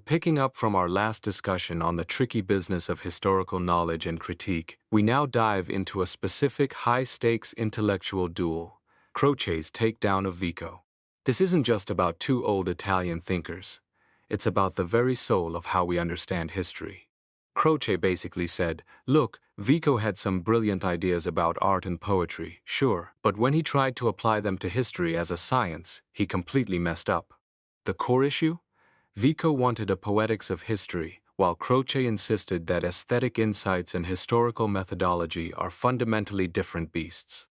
picking up from our last discussion on the tricky business of historical knowledge and critique, we now dive into a specific high-stakes intellectual duel, Croce's takedown of Vico. This isn't just about two old Italian thinkers. It's about the very soul of how we understand history. Croce basically said, look, Vico had some brilliant ideas about art and poetry, sure, but when he tried to apply them to history as a science, he completely messed up. The core issue? Vico wanted a poetics of history, while Croce insisted that aesthetic insights and historical methodology are fundamentally different beasts.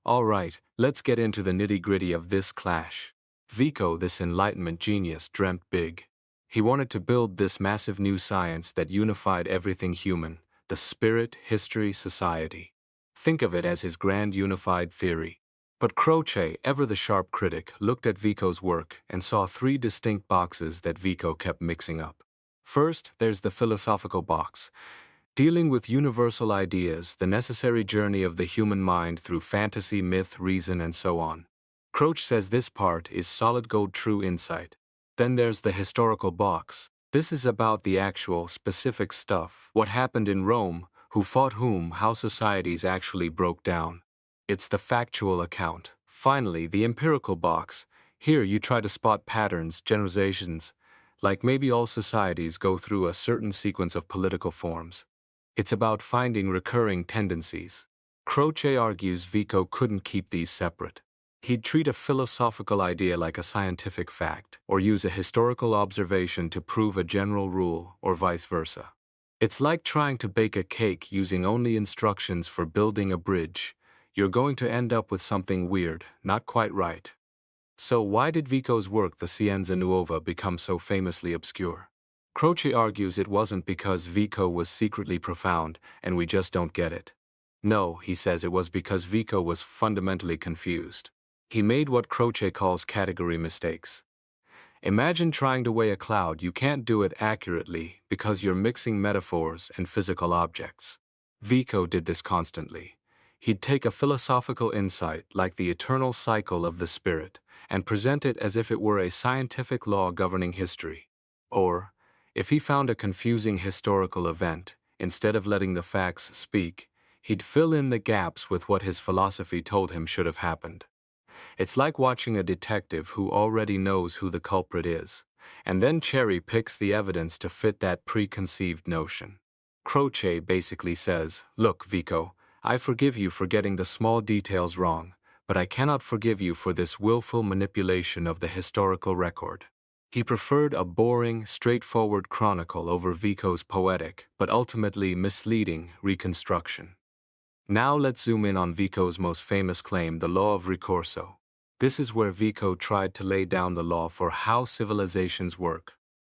All right, let's get into the nitty-gritty of this clash. Vico, this Enlightenment genius, dreamt big. He wanted to build this massive new science that unified everything human, the spirit, history, society. Think of it as his grand unified theory. But Croce, ever the sharp critic, looked at Vico's work and saw three distinct boxes that Vico kept mixing up. First, there's the philosophical box, dealing with universal ideas, the necessary journey of the human mind through fantasy, myth, reason, and so on. Croce says this part is solid gold true insight. Then there's the historical box. This is about the actual, specific stuff, what happened in Rome, who fought whom, how societies actually broke down. It's the factual account. Finally, the empirical box. Here you try to spot patterns, generalizations, like maybe all societies go through a certain sequence of political forms. It's about finding recurring tendencies. Croce argues Vico couldn't keep these separate. He'd treat a philosophical idea like a scientific fact, or use a historical observation to prove a general rule, or vice versa. It's like trying to bake a cake using only instructions for building a bridge. You're going to end up with something weird, not quite right. So why did Vico's work, the Scienza Nuova, become so famously obscure? Croce argues it wasn't because Vico was secretly profound and we just don't get it. No, he says it was because Vico was fundamentally confused. He made what Croce calls category mistakes. Imagine trying to weigh a cloud. You can't do it accurately because you're mixing metaphors and physical objects. Vico did this constantly. He'd take a philosophical insight, like the eternal cycle of the spirit, and present it as if it were a scientific law governing history. Or, if he found a confusing historical event, instead of letting the facts speak, he'd fill in the gaps with what his philosophy told him should have happened. It's like watching a detective who already knows who the culprit is, and then cherry-picks the evidence to fit that preconceived notion. Croce basically says, look, Vico, I forgive you for getting the small details wrong, but I cannot forgive you for this willful manipulation of the historical record. He preferred a boring, straightforward chronicle over Vico's poetic, but ultimately misleading, reconstruction. Now let's zoom in on Vico's most famous claim, the law of ricorso. This is where Vico tried to lay down the law for how civilizations work.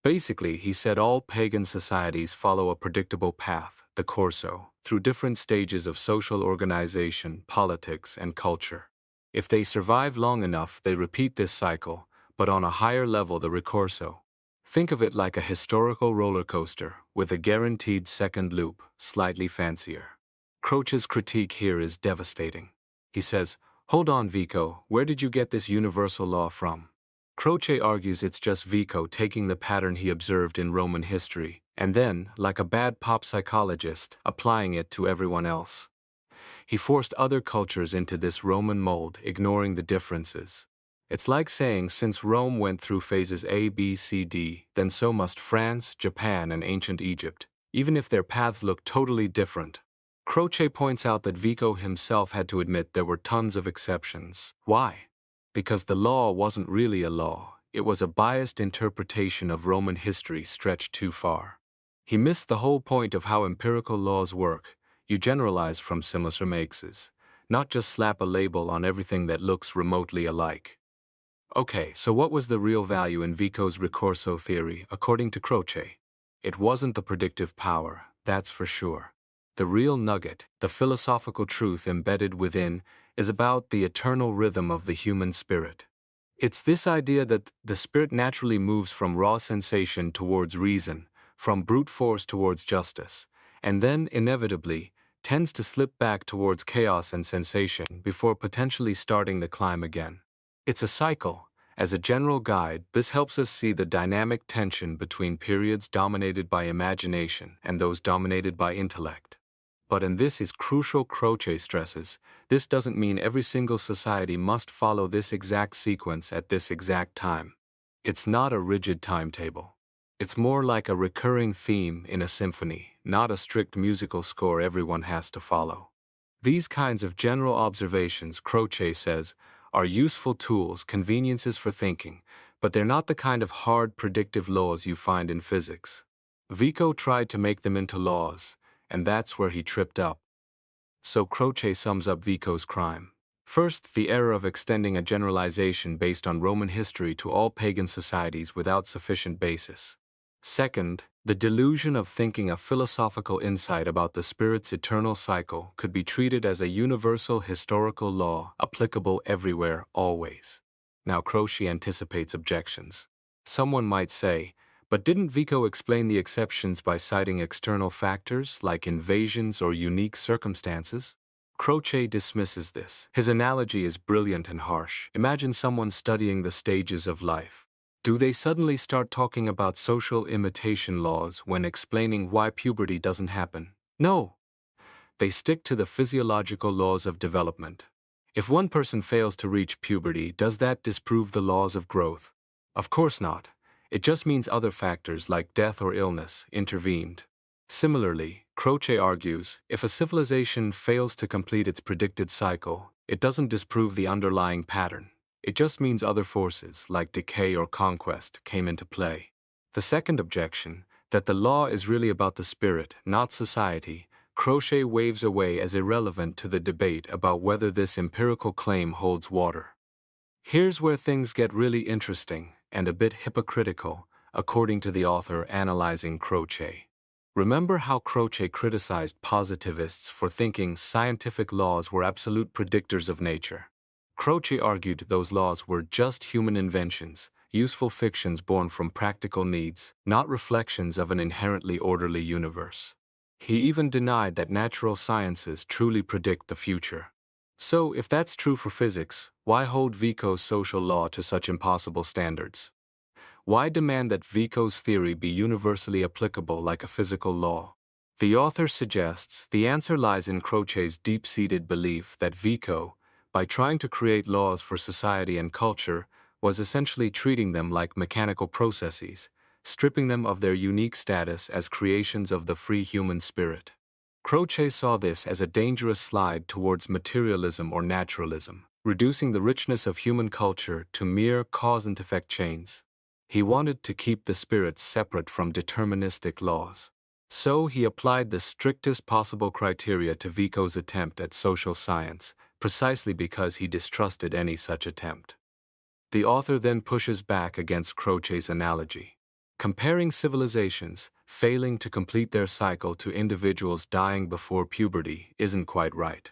Basically, he said all pagan societies follow a predictable path, the corso, through different stages of social organization, politics, and culture. If they survive long enough, they repeat this cycle, but on a higher level, the ricorso. Think of it like a historical roller coaster, with a guaranteed second loop, slightly fancier. Croce's critique here is devastating. He says, hold on, Vico, where did you get this universal law from? Croce argues it's just Vico taking the pattern he observed in Roman history, and then, like a bad pop psychologist, applying it to everyone else. He forced other cultures into this Roman mold, ignoring the differences. It's like saying since Rome went through phases A, B, C, D, then so must France, Japan, and ancient Egypt, even if their paths look totally different. Croce points out that Vico himself had to admit there were tons of exceptions. Why? Because the law wasn't really a law. It was a biased interpretation of Roman history stretched too far. He missed the whole point of how empirical laws work. You generalize from similar mixes, not just slap a label on everything that looks remotely alike. Okay, so what was the real value in Vico's ricorso theory, according to Croce? It wasn't the predictive power, that's for sure. The real nugget, the philosophical truth embedded within, is about the eternal rhythm of the human spirit. It's this idea that the spirit naturally moves from raw sensation towards reason, from brute force towards justice, and then, inevitably, tends to slip back towards chaos and sensation before potentially starting the climb again. It's a cycle, As a general guide, this helps us see the dynamic tension between periods dominated by imagination and those dominated by intellect. But and this is crucial, Croce stresses, this doesn't mean every single society must follow this exact sequence at this exact time. It's not a rigid timetable. It's more like a recurring theme in a symphony, not a strict musical score everyone has to follow. These kinds of general observations, Croce says, are useful tools, conveniences for thinking, but they're not the kind of hard predictive laws you find in physics. Vico tried to make them into laws, and that's where he tripped up. So Croce sums up Vico's crime. First, the error of extending a generalization based on Roman history to all pagan societies without sufficient basis. Second, the delusion of thinking a philosophical insight about the spirit's eternal cycle could be treated as a universal historical law applicable everywhere, always. Now Croce anticipates objections. Someone might say, but didn't Vico explain the exceptions by citing external factors like invasions or unique circumstances? Croce dismisses this. His analogy is brilliant and harsh. Imagine someone studying the stages of life. Do they suddenly start talking about social imitation laws when explaining why puberty doesn't happen? No. They stick to the physiological laws of development. If one person fails to reach puberty, does that disprove the laws of growth? Of course not. It just means other factors like death or illness intervened. Similarly, Croce argues, if a civilization fails to complete its predicted cycle, it doesn't disprove the underlying pattern. It just means other forces, like decay or conquest, came into play. The second objection, that the law is really about the spirit, not society, Croce waves away as irrelevant to the debate about whether this empirical claim holds water. Here's where things get really interesting and a bit hypocritical, according to the author analyzing Croce. Remember how Croce criticized positivists for thinking scientific laws were absolute predictors of nature. Croce argued those laws were just human inventions, useful fictions born from practical needs, not reflections of an inherently orderly universe. He even denied that natural sciences truly predict the future. So, if that's true for physics, why hold Vico's social law to such impossible standards? Why demand that Vico's theory be universally applicable like a physical law? The author suggests the answer lies in Croce's deep-seated belief that Vico, by trying to create laws for society and culture, was essentially treating them like mechanical processes, stripping them of their unique status as creations of the free human spirit. Croce saw this as a dangerous slide towards materialism or naturalism, reducing the richness of human culture to mere cause-and-effect chains. He wanted to keep the spirit separate from deterministic laws. So he applied the strictest possible criteria to Vico's attempt at social science, precisely because he distrusted any such attempt. The author then pushes back against Croce's analogy. Comparing civilizations failing to complete their cycle to individuals dying before puberty isn't quite right.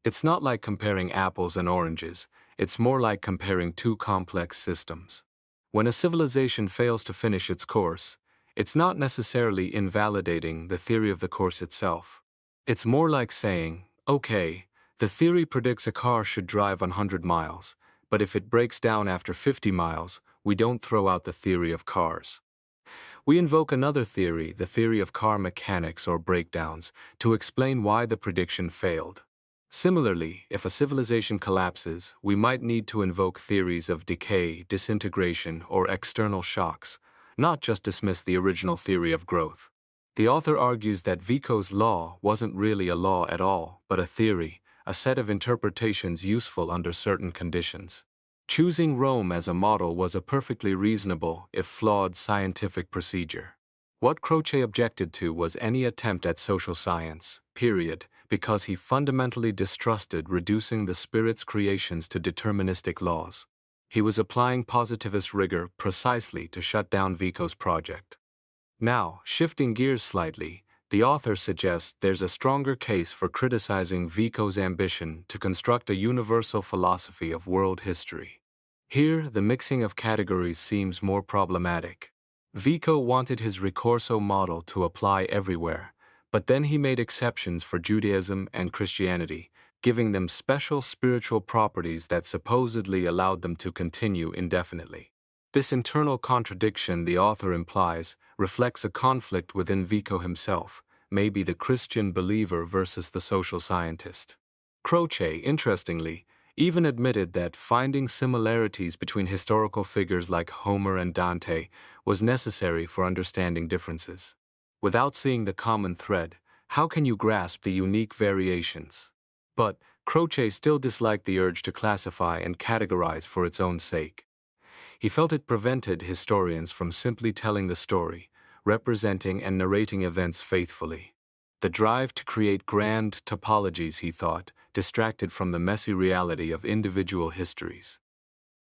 It's not like comparing apples and oranges, it's more like comparing two complex systems. When a civilization fails to finish its course, it's not necessarily invalidating the theory of the course itself. It's more like saying, okay, the theory predicts a car should drive 100 miles, but if it breaks down after 50 miles, we don't throw out the theory of cars. We invoke another theory, the theory of car mechanics or breakdowns, to explain why the prediction failed. Similarly, if a civilization collapses, we might need to invoke theories of decay, disintegration, or external shocks, not just dismiss the original theory of growth. The author argues that Vico's law wasn't really a law at all, but a theory, a set of interpretations useful under certain conditions. Choosing Rome as a model was a perfectly reasonable, if flawed, scientific procedure. What Croce objected to was any attempt at social science, period, because he fundamentally distrusted reducing the spirit's creations to deterministic laws. He was applying positivist rigor precisely to shut down Vico's project. Now, shifting gears slightly, the author suggests there's a stronger case for criticizing Vico's ambition to construct a universal philosophy of world history. Here, the mixing of categories seems more problematic. Vico wanted his ricorso model to apply everywhere, but then he made exceptions for Judaism and Christianity, giving them special spiritual properties that supposedly allowed them to continue indefinitely. This internal contradiction, the author implies, reflects a conflict within Vico himself, maybe the Christian believer versus the social scientist. Croce, interestingly, even admitted that finding similarities between historical figures like Homer and Dante was necessary for understanding differences. Without seeing the common thread, how can you grasp the unique variations? But Croce still disliked the urge to classify and categorize for its own sake. He felt it prevented historians from simply telling the story, representing and narrating events faithfully. The drive to create grand topologies, he thought, distracted from the messy reality of individual histories.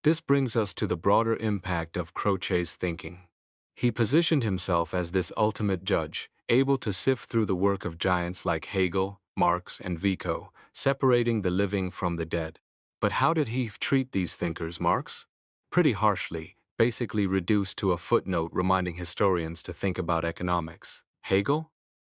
This brings us to the broader impact of Croce's thinking. He positioned himself as this ultimate judge, able to sift through the work of giants like Hegel, Marx, and Vico, separating the living from the dead. But how did he treat these thinkers, Marx? Pretty harshly, basically reduced to a footnote reminding historians to think about economics. Hegel?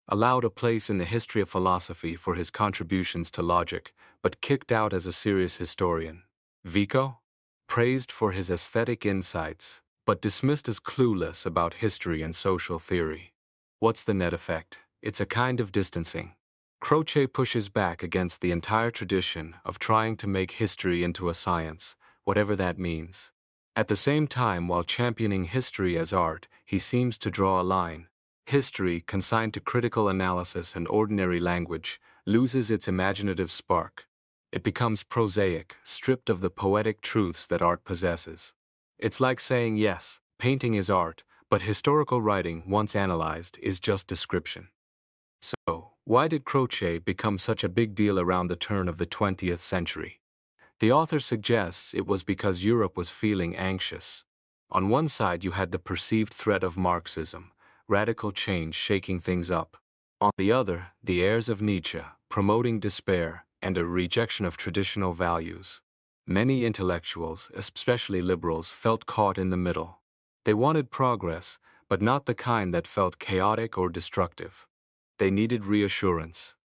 Allowed a place in the history of philosophy for his contributions to logic, but kicked out as a serious historian. Vico? Praised for his aesthetic insights, but dismissed as clueless about history and social theory. What's the net effect? It's a kind of distancing. Croce pushes back against the entire tradition of trying to make history into a science, whatever that means. At the same time, while championing history as art, he seems to draw a line. History, consigned to critical analysis and ordinary language, loses its imaginative spark. It becomes prosaic, stripped of the poetic truths that art possesses. It's like saying, yes, painting is art, but historical writing, once analyzed, is just description. So, why did Croce become such a big deal around the turn of the 20th century? The author suggests it was because Europe was feeling anxious. On one side, you had the perceived threat of Marxism, radical change shaking things up. On the other, the heirs of Nietzsche, promoting despair and a rejection of traditional values. Many intellectuals, especially liberals, felt caught in the middle. They wanted progress, but not the kind that felt chaotic or destructive. They needed reassurance.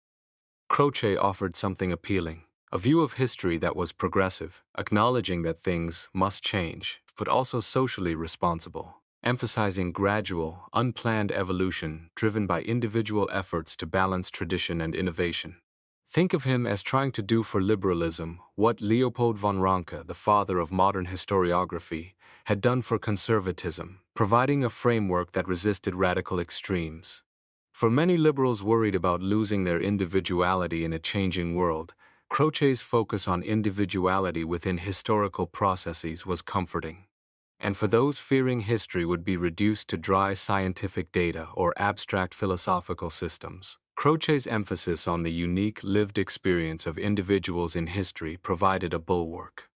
Croce offered something appealing, a view of history that was progressive, acknowledging that things must change, but also socially responsible, emphasizing gradual, unplanned evolution driven by individual efforts to balance tradition and innovation. Think of him as trying to do for liberalism what Leopold von Ranke, the father of modern historiography, had done for conservatism, providing a framework that resisted radical extremes. For many liberals worried about losing their individuality in a changing world, Croce's focus on individuality within historical processes was comforting. And for those fearing history would be reduced to dry scientific data or abstract philosophical systems, Croce's emphasis on the unique lived experience of individuals in history provided a bulwark.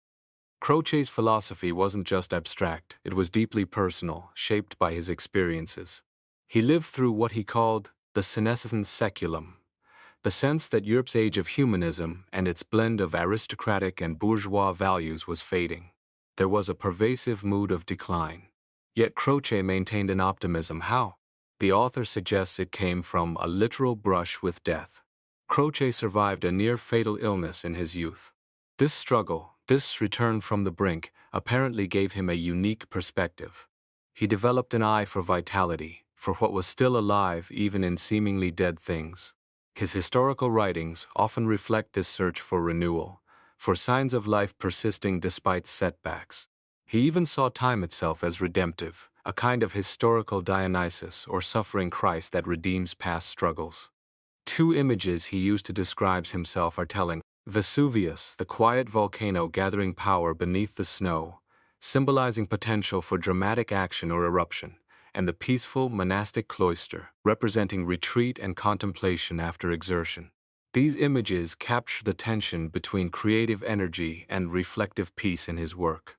Croce's philosophy wasn't just abstract, it was deeply personal, shaped by his experiences. He lived through what he called the senescence saeculum, the sense that Europe's age of humanism and its blend of aristocratic and bourgeois values was fading. There was a pervasive mood of decline. Yet Croce maintained an optimism. How? The author suggests it came from a literal brush with death. Croce survived a near-fatal illness in his youth. This struggle, this return from the brink, apparently gave him a unique perspective. He developed an eye for vitality, for what was still alive even in seemingly dead things. His historical writings often reflect this search for renewal, for signs of life persisting despite setbacks. He even saw time itself as redemptive, a kind of historical Dionysus or suffering Christ that redeems past struggles. Two images he used to describe himself are telling. Vesuvius, the quiet volcano gathering power beneath the snow, symbolizing potential for dramatic action or eruption, and the peaceful monastic cloister, representing retreat and contemplation after exertion. These images capture the tension between creative energy and reflective peace in his work.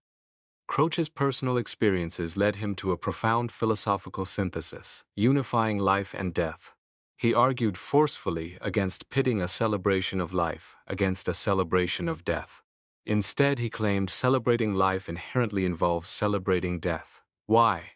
Croce's personal experiences led him to a profound philosophical synthesis, unifying life and death. He argued forcefully against pitting a celebration of life against a celebration of death. Instead, he claimed celebrating life inherently involves celebrating death. Why?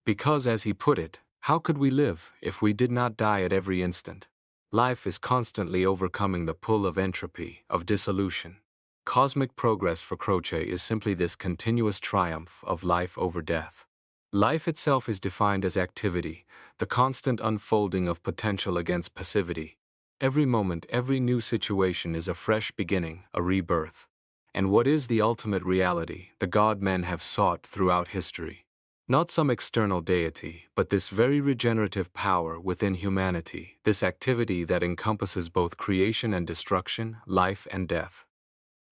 Because, as he put it, how could we live if we did not die at every instant? Life is constantly overcoming the pull of entropy, of dissolution. Cosmic progress for Croce is simply this continuous triumph of life over death. Life itself is defined as activity, the constant unfolding of potential against passivity. Every moment, every new situation is a fresh beginning, a rebirth. And what is the ultimate reality, the God men have sought throughout history? Not some external deity, but this very regenerative power within humanity, this activity that encompasses both creation and destruction, life and death.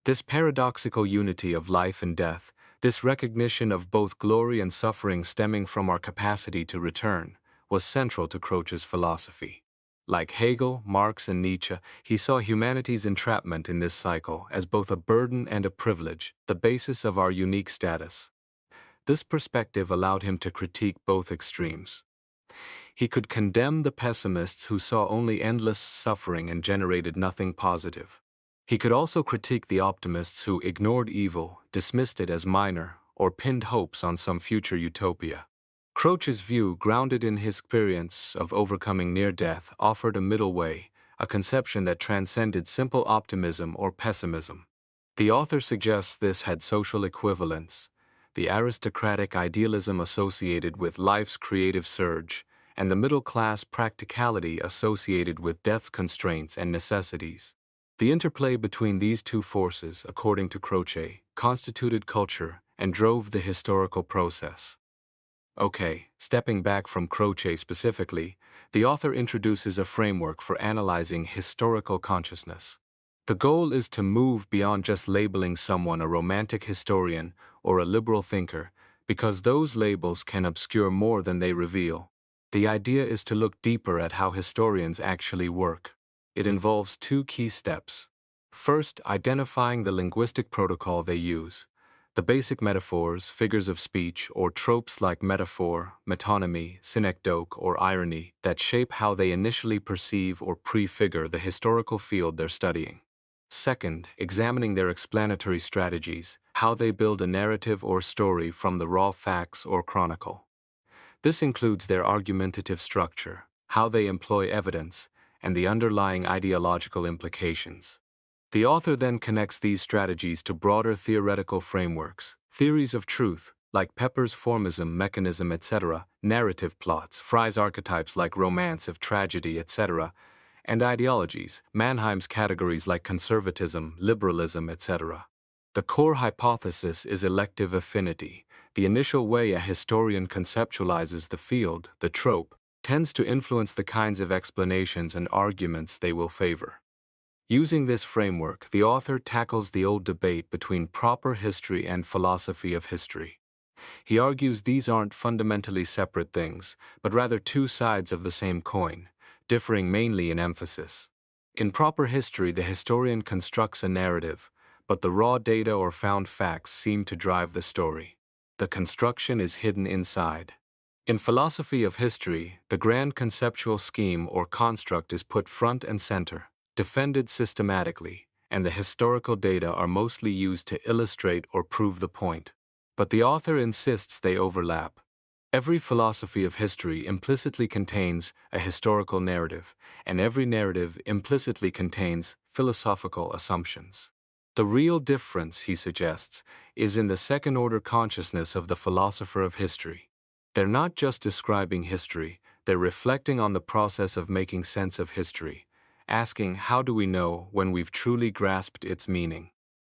This paradoxical unity of life and death, this recognition of both glory and suffering stemming from our capacity to return, was central to Croce's philosophy. Like Hegel, Marx, and Nietzsche, he saw humanity's entrapment in this cycle as both a burden and a privilege, the basis of our unique status. This perspective allowed him to critique both extremes. He could condemn the pessimists who saw only endless suffering and generated nothing positive. He could also critique the optimists who ignored evil, dismissed it as minor, or pinned hopes on some future utopia. Croce's view, grounded in his experience of overcoming near death, offered a middle way, a conception that transcended simple optimism or pessimism. The author suggests this had social equivalents: the aristocratic idealism associated with life's creative surge, and the middle-class practicality associated with death's constraints and necessities. The interplay between these two forces, according to Croce, constituted culture and drove the historical process. Okay, stepping back from Croce specifically, the author introduces a framework for analyzing historical consciousness. The goal is to move beyond just labeling someone a romantic historian or a liberal thinker, because those labels can obscure more than they reveal. The idea is to look deeper at how historians actually work. It involves two key steps. First, identifying the linguistic protocol they use. The basic metaphors, figures of speech, or tropes like metaphor, metonymy, synecdoche, or irony that shape how they initially perceive or prefigure the historical field they're studying. Second, examining their explanatory strategies, how they build a narrative or story from the raw facts or chronicle. This includes their argumentative structure, how they employ evidence, and the underlying ideological implications. The author then connects these strategies to broader theoretical frameworks, theories of truth, like Pepper's formism, mechanism, etc., narrative plots, Fry's archetypes like romance of tragedy, etc., and ideologies, Mannheim's categories like conservatism, liberalism, etc. The core hypothesis is elective affinity. The initial way a historian conceptualizes the field, the trope, tends to influence the kinds of explanations and arguments they will favor. Using this framework, the author tackles the old debate between proper history and philosophy of history. He argues these aren't fundamentally separate things, but rather two sides of the same coin, differing mainly in emphasis. In proper history, the historian constructs a narrative, but the raw data or found facts seem to drive the story. The construction is hidden inside. In philosophy of history, the grand conceptual scheme or construct is put front and center, defended systematically, and the historical data are mostly used to illustrate or prove the point. But the author insists they overlap. Every philosophy of history implicitly contains a historical narrative, and every narrative implicitly contains philosophical assumptions. The real difference, he suggests, is in the second-order consciousness of the philosopher of history. They're not just describing history, they're reflecting on the process of making sense of history, asking how do we know when we've truly grasped its meaning.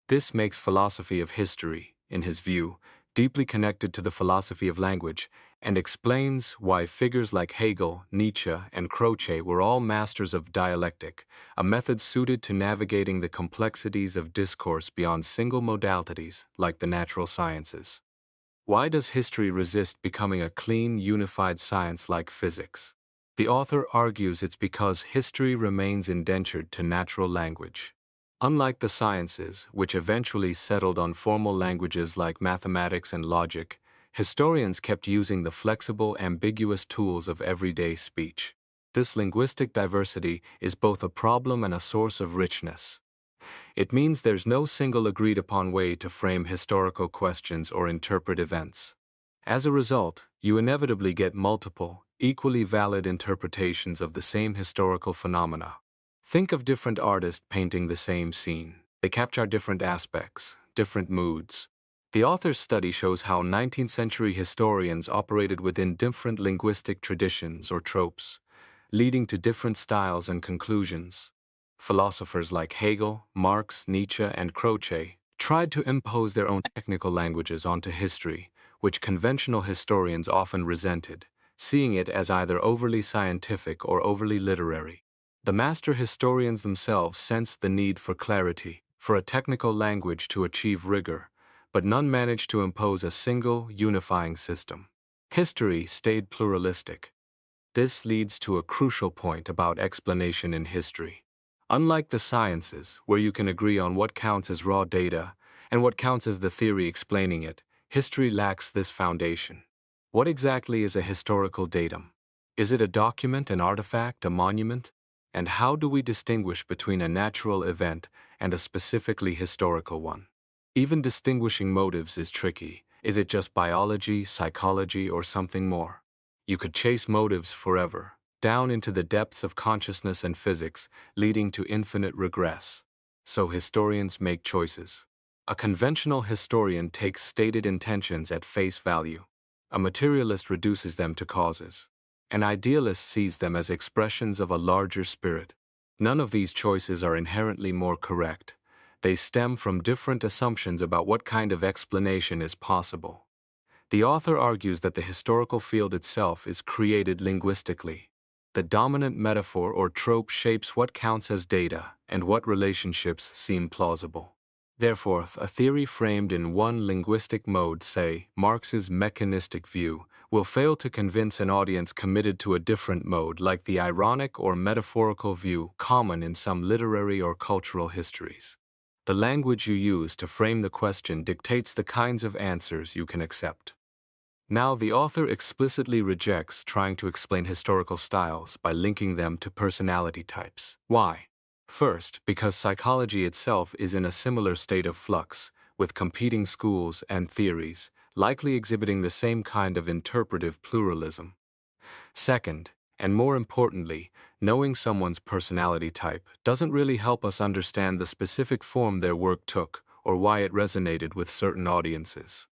This makes philosophy of history, in his view, deeply connected to the philosophy of language, and explains why figures like Hegel, Nietzsche, and Croce were all masters of dialectic, a method suited to navigating the complexities of discourse beyond single modalities like the natural sciences. Why does history resist becoming a clean, unified science like physics? The author argues it's because history remains indentured to natural language. Unlike the sciences, which eventually settled on formal languages like mathematics and logic, historians kept using the flexible, ambiguous tools of everyday speech. This linguistic diversity is both a problem and a source of richness. It means there's no single agreed-upon way to frame historical questions or interpret events. As a result, you inevitably get multiple, equally valid interpretations of the same historical phenomena. Think of different artists painting the same scene. They capture different aspects, different moods. The author's study shows how 19th-century historians operated within different linguistic traditions or tropes, leading to different styles and conclusions. Philosophers like Hegel, Marx, Nietzsche, and Croce tried to impose their own technical languages onto history, which conventional historians often resented, seeing it as either overly scientific or overly literary. The master historians themselves sensed the need for clarity, for a technical language to achieve rigor, but none managed to impose a single, unifying system. History stayed pluralistic. This leads to a crucial point about explanation in history. Unlike the sciences, where you can agree on what counts as raw data and what counts as the theory explaining it, history lacks this foundation. What exactly is a historical datum? Is it a document, an artifact, a monument? And how do we distinguish between a natural event and a specifically historical one? Even distinguishing motives is tricky. Is it just biology, psychology, or something more? You could chase motives forever, down into the depths of consciousness and physics, leading to infinite regress. So historians make choices. A conventional historian takes stated intentions at face value. A materialist reduces them to causes. An idealist sees them as expressions of a larger spirit. None of these choices are inherently more correct. They stem from different assumptions about what kind of explanation is possible. The author argues that the historical field itself is created linguistically. The dominant metaphor or trope shapes what counts as data and what relationships seem plausible. Therefore, a theory framed in one linguistic mode, say, Marx's mechanistic view, will fail to convince an audience committed to a different mode like the ironic or metaphorical view common in some literary or cultural histories. The language you use to frame the question dictates the kinds of answers you can accept. Now, the author explicitly rejects trying to explain historical styles by linking them to personality types. Why? First, because psychology itself is in a similar state of flux, with competing schools and theories, likely exhibiting the same kind of interpretive pluralism. Second, and more importantly, knowing someone's personality type doesn't really help us understand the specific form their work took or why it resonated with certain audiences.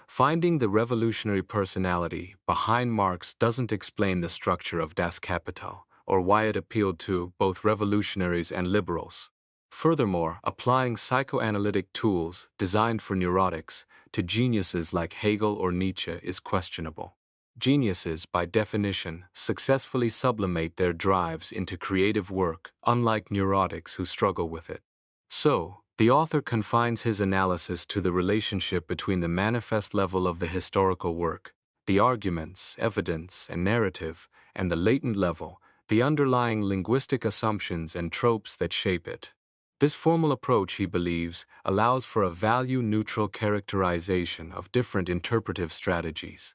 Finding the revolutionary personality behind Marx doesn't explain the structure of Das Kapital or why it appealed to both revolutionaries and liberals. Furthermore, applying psychoanalytic tools designed for neurotics to geniuses like Hegel or Nietzsche is questionable. Geniuses, by definition, successfully sublimate their drives into creative work, unlike neurotics who struggle with it. So, the author confines his analysis to the relationship between the manifest level of the historical work, the arguments, evidence, and narrative, and the latent level, the underlying linguistic assumptions and tropes that shape it. This formal approach, he believes, allows for a value-neutral characterization of different interpretive strategies.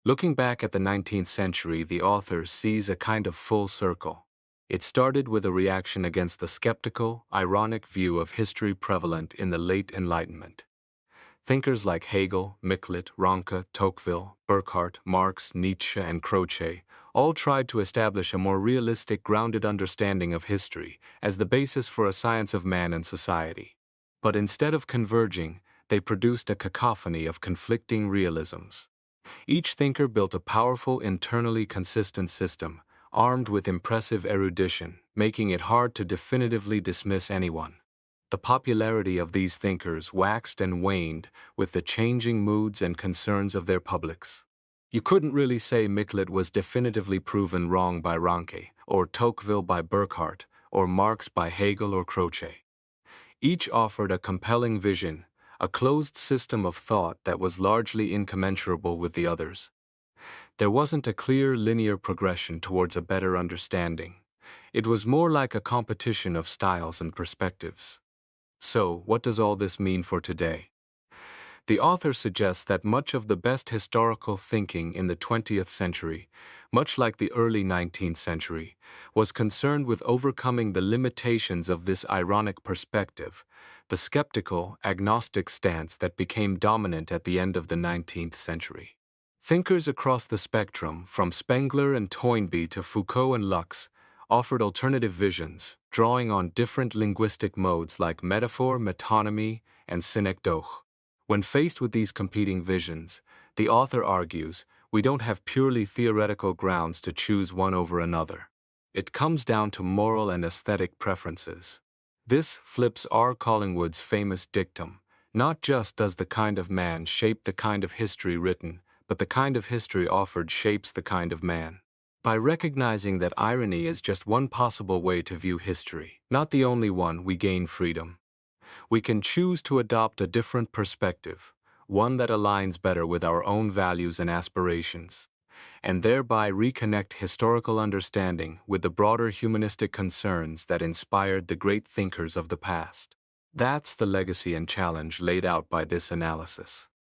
Looking back at the 19th century, the author sees a kind of full circle. It started with a reaction against the skeptical, ironic view of history prevalent in the late Enlightenment. Thinkers like Hegel, Michelet, Ranke, Tocqueville, Burckhardt, Marx, Nietzsche, and Croce all tried to establish a more realistic, grounded understanding of history as the basis for a science of man and society. But instead of converging, they produced a cacophony of conflicting realisms. Each thinker built a powerful, internally consistent system, armed with impressive erudition, making it hard to definitively dismiss anyone. The popularity of these thinkers waxed and waned with the changing moods and concerns of their publics. You couldn't really say Michelet was definitively proven wrong by Ranke, or Tocqueville by Burckhardt, or Marx by Hegel or Croce. Each offered a compelling vision, a closed system of thought that was largely incommensurable with the others. There wasn't a clear linear progression towards a better understanding. It was more like a competition of styles and perspectives. So, what does all this mean for today? The author suggests that much of the best historical thinking in the 20th century, much like the early 19th century, was concerned with overcoming the limitations of this ironic perspective, the skeptical, agnostic stance that became dominant at the end of the 19th century. Thinkers across the spectrum, from Spengler and Toynbee to Foucault and Lux, offered alternative visions, drawing on different linguistic modes like metaphor, metonymy, and synecdoche. When faced with these competing visions, the author argues, we don't have purely theoretical grounds to choose one over another. It comes down to moral and aesthetic preferences. This flips R. Collingwood's famous dictum, not just does the kind of man shape the kind of history written, but the kind of history offered shapes the kind of man. By recognizing that irony is just one possible way to view history, not the only one, we gain freedom. We can choose to adopt a different perspective, one that aligns better with our own values and aspirations, and thereby reconnect historical understanding with the broader humanistic concerns that inspired the great thinkers of the past. That's the legacy and challenge laid out by this analysis.